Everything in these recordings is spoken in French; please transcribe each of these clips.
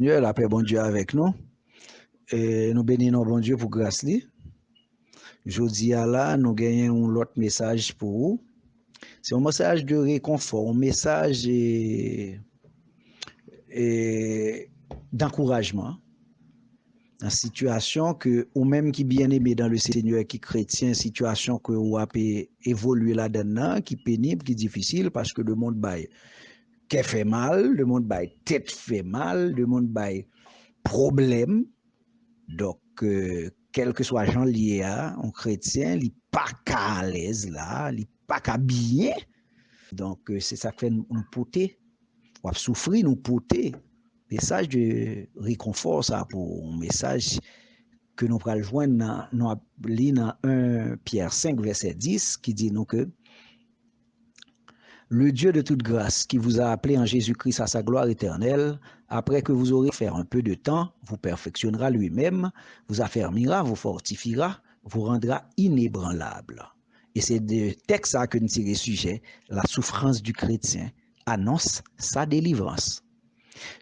Seigneur, la paix, bon Dieu avec nous. Et nous bénissons bon Dieu pour grâce li. Jodi à là, nous gagnons l'autre message pour vous. C'est un message de réconfort, un message d'encouragement. Une situation que, ou même qui bien aimé dans le Seigneur, qui chrétien, situation que vous avez évolué là-dedans, qui pénible, qui difficile, parce que le monde bail, qui fait mal, le monde bail, tête fait mal, le monde bail, problème. Donc, quel que soit Jean lié à un chrétien, il n'est pas qu'à l'aise là, il n'est pas qu'à bien. Donc, c'est ça qui fait nous porter, ou souffrir, nous porter. Message de réconfort, ça, pour un message que nous pourrons joindre dans 1 Pierre 5, verset 10, qui dit nous que le Dieu de toute grâce qui vous a appelé en Jésus-Christ à sa gloire éternelle, après que vous aurez fait un peu de temps, vous perfectionnera lui-même, vous affermira, vous fortifiera, vous rendra inébranlable. Et c'est de texte que nous tirons sujet, la souffrance du chrétien annonce sa délivrance.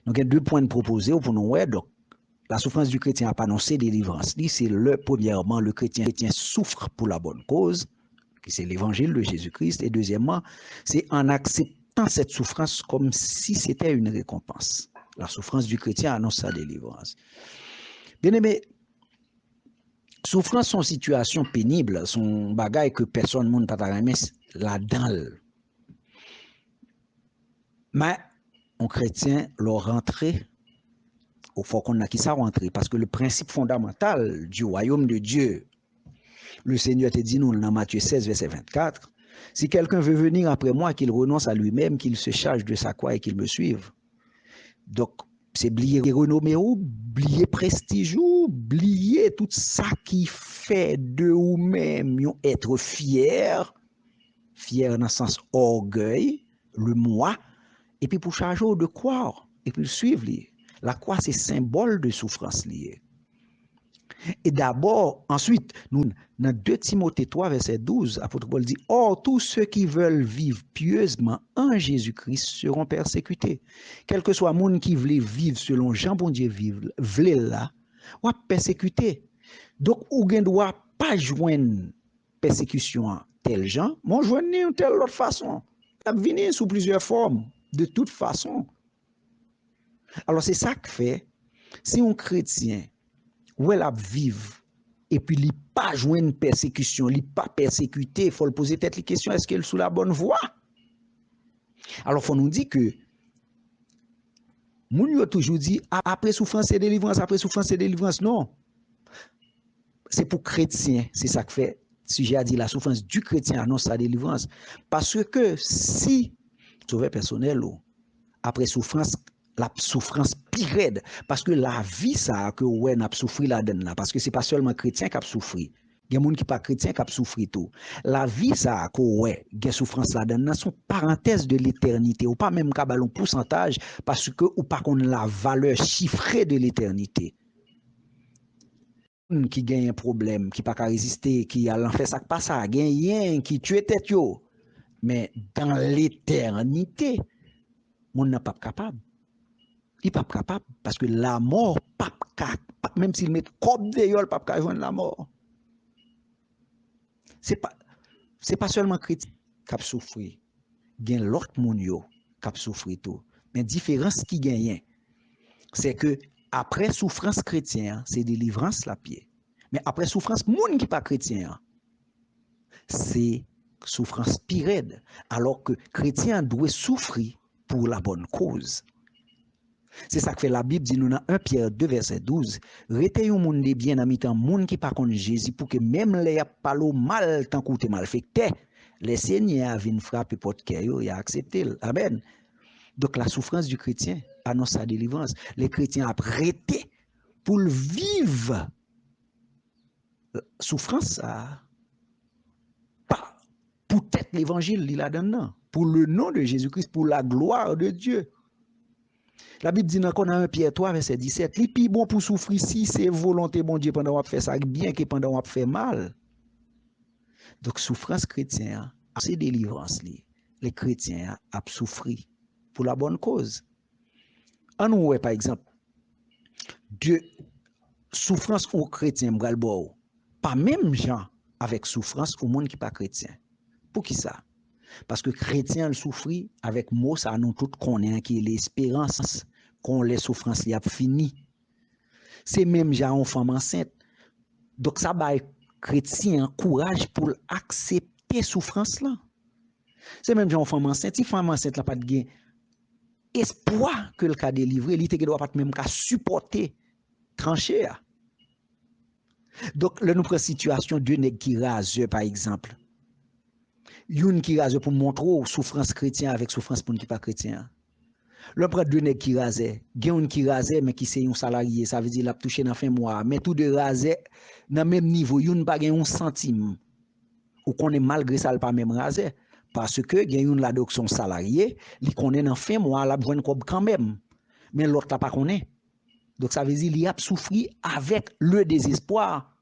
Donc, il y a 2 points de proposer pour nous. Donc, la souffrance du chrétien n'a pas annoncé délivrance. C'est premièrement, le chrétien souffre pour la bonne cause, qui c'est l'évangile de Jésus-Christ. Et deuxièmement, c'est en acceptant cette souffrance comme si c'était une récompense. La souffrance du chrétien annonce sa délivrance. Bien aimé, souffrance sont situations pénibles, sont bagailles que personne ne peut pas remettre là-dedans. Mais un chrétien leur rentrer, il faut qu'on a qui ça rentrer, parce que le principe fondamental du royaume de Dieu, le Seigneur te dit nous dans Matthieu 16, verset 24, si quelqu'un veut venir après moi, qu'il renonce à lui-même, qu'il se charge de sa croix et qu'il me suive. Donc, c'est oublier renommée, oublier prestige, oublier tout ça qui fait de vous-même être fier dans le sens orgueil, le moi, et puis pour charger de croire, et puis le suivre. La croix, c'est symbole de souffrance liée. Et d'abord, ensuite, nous, dans 2 Timothée 3, verset 12, apôtre Paul dit, « Or, tous ceux qui veulent vivre pieusement en Jésus-Christ seront persécutés. » Quel que soit le monde qui veut vivre selon Jean bon Dieu vivre, veut là, ou persécuté. Donc, ou ne doit pas joindre persécution à tel gens, mais joindre de telle autre façon. Ça vient sous plusieurs formes, de toute façon. Alors, c'est ça que fait, si un chrétien, où elle a vivre et puis il pas joindre persécution, il pas persécuté, il faut le poser peut-être les questions, est-ce qu'elle est sous la bonne voie? Alors faut nous dire que moun yo toujours dit après souffrance et délivrance, non. C'est pour chrétien, c'est ça que fait sujet a dit la souffrance du chrétien annonce sa délivrance parce que si sauveur personnel après souffrance la souffrance pire parce que la vie ça que ouais n'a souffri là-dedans là parce que c'est pas seulement chrétien qui a souffri. Il y a des gens qui pas chrétien qui a souffri tout. La vie ça que ouais, il souffrance là-dedans sont parenthèse de l'éternité ou pas même qu'à un pourcentage parce que ou pas qu'on la valeur chiffrée de l'éternité. Qui gagne un problème, qui pas qu'à résister, qui a l'enfer ça pas ça, gagne qui tue tête yo. Mais dans l'éternité, mon n'a pas capable. Il n'est pas capable parce que la mort, même s'il met comme des yoles, pas capable joindre la mort. C'est pas seulement chrétien qui a souffert. Il y a l'autre monde qui a souffert tout. Mais la différence qui gagne, c'est que après souffrance chrétienne, c'est délivrance la pied. Mais après souffrance, monde qui pas chrétien, c'est souffrance pire. Alors que chrétien doit souffrir pour la bonne cause. C'est ça que fait la Bible dit nous dans 1 Pierre 2 verset 12, rete yon moun de bien en mitan moun qui pas connaît Jésus pour que même les palo mal tant coûté mal fait les Seigneur viennent frapper porte cœur et accepter. Amen. Donc la souffrance du chrétien annonce sa délivrance. Les chrétiens a prêté pour vivre souffrance ça pas pour être l'évangile là-dedans, pour le nom de Jésus-Christ, pour la gloire de Dieu. La Bible dit dans 1 Pierre 3, verset 17, li pi bon pour souffrir si c'est volonté bon Dieu pendant qu'on fait ça, bien que pendant qu'on fait mal. Donc, souffrance chrétienne, c'est délivrance. Les chrétiens ont souffert pour la bonne cause. En nous, par exemple, de souffrance aux chrétiens, pas même gens avec souffrance au monde qui pas chrétien. Pour qui ça? Parce que chrétien le souffrit avec mot ça nous tout connaît qui est l'espérance qu'on les souffrances y a fini. C'est même gens en femme enceinte. Donc ça va chrétien courage pour accepter souffrance là. C'est même gens en femme enceinte, si femme enceinte là pas de gain espoir que le cas délivré, il ne doit pas même qu'à supporter trancher. Donc, là, nous prenons la situation de nèg qui rase, par exemple. Une qui rase pour montrer souffrance chrétienne avec souffrance pour qui pas chrétien. Là, prend deux nèg qui rase, une qui rase, mais qui c'est un salarié, ça veut dire qu'il a touché dans fin mois. Mais tout de rase, dans le même niveau, une pas un centime. Ou qu'on est malgré ça, pas même rase. Parce que il y a une là donc son salarié, il connaît dans fin mois, la bonne cob quand même. Mais l'autre là pas connaît. Donc ça veut dire qu'il a souffri avec le désespoir.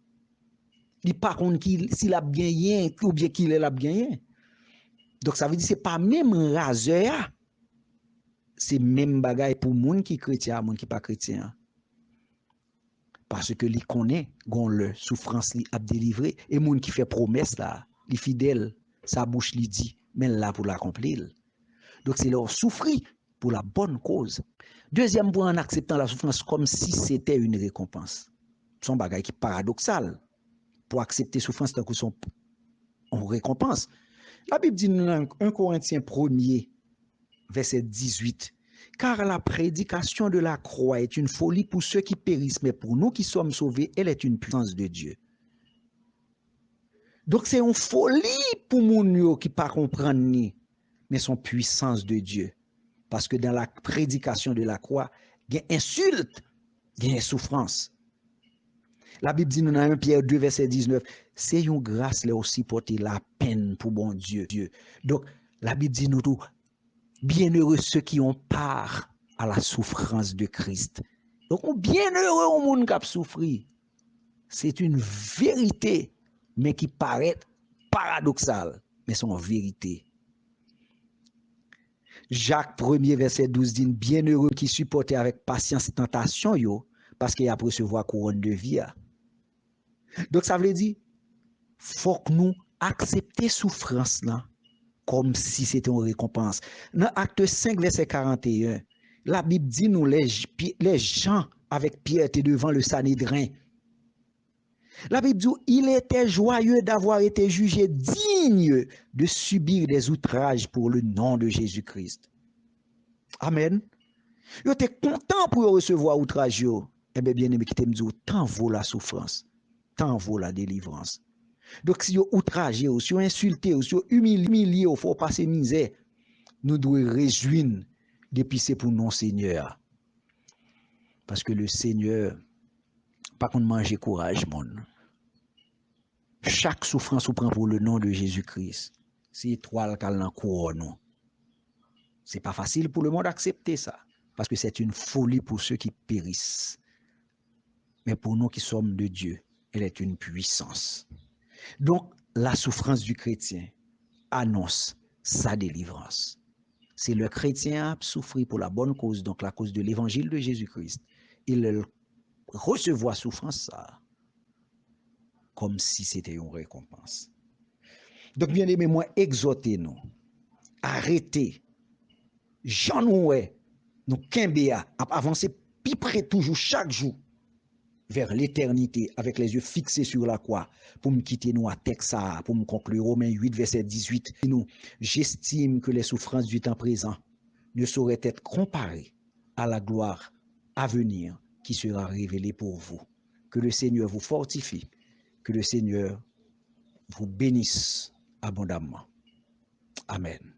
Il pas contre s'il a gagné ou bien qu'il a gagné. Donc ça veut dire c'est pas même raseur, c'est même bagaille pour moun qui chrétien, moun qui pas chrétien. Parce que il connaît gon le souffrance li a délivré et moun qui fait promesse là, il fidèle, sa bouche lui dit mais là pour l'accomplir. Donc c'est leur souffrir pour la bonne cause. Deuxième point, en acceptant la souffrance comme si c'était une récompense. C'est un bagage qui est paradoxal. Pour accepter souffrance tant que son récompense. La Bible dit dans 1 Corinthiens 1er, verset 18, car la prédication de la croix est une folie pour ceux qui périssent, mais pour nous qui sommes sauvés, elle est une puissance de Dieu. Donc c'est une folie pour nous qui ne pas comprendre ni, mais son puissance de Dieu. Parce que dans la prédication de la croix, il y a insulte, il y a souffrance. La Bible dit nous dans 1 Pierre 2, verset 19, c'est une grâce là aussi porter la peine pour bon Dieu. Donc, la Bible dit nous tout, bienheureux ceux qui ont part à la souffrance de Christ. Donc, bienheureux au monde qui a souffri. C'est une vérité, mais qui paraît paradoxale, mais c'est une vérité. Jacques 1er, verset 12 dit, bienheureux qui supportent avec patience tentation, parce qu'il y a recevoir couronne de vie. Donc ça veut dire, faut que nous accepter souffrance là, comme si c'était une récompense. Dans Acte 5, verset 41, la Bible dit nous, les gens avec piété devant le Sanhédrin. La Bible dit, il était joyeux d'avoir été jugé digne de subir des outrages pour le nom de Jésus-Christ. Amen. Il était content pour recevoir outrage. Eh bien, aimé, qui te me dit, tant vaut la souffrance, tant vaut la délivrance. Donc, si vous outragez, si vous insultez, si vous humiliez, il faut passer misère. Nous devons réjouir depuis c'est pour non Seigneur. Parce que le Seigneur, pas qu'on mange courage, mon. Chaque souffrance vous prend pour le nom de Jésus-Christ. C'est étoile qu'elle en couronne. C'est pas facile pour le monde d'accepter ça. Parce que c'est une folie pour ceux qui périssent. Mais pour nous qui sommes de Dieu, elle est une puissance. Donc, la souffrance du chrétien annonce sa délivrance. C'est le chrétien a souffert pour la bonne cause, donc la cause de l'évangile de Jésus-Christ. Il recevoir souffrance ça, comme si c'était une récompense. Donc, bien aimé, moi, exhortez-nous, arrêtez, j'en nous Kimbéa, avancer plus près toujours chaque jour vers l'éternité avec les yeux fixés sur la croix pour me quitter nous à Texas, pour me conclure Romains 8, verset 18. J'estime que les souffrances du temps présent ne sauraient être comparées à la gloire à venir qui sera révélée pour vous. Que le Seigneur vous fortifie, que le Seigneur vous bénisse abondamment. Amen.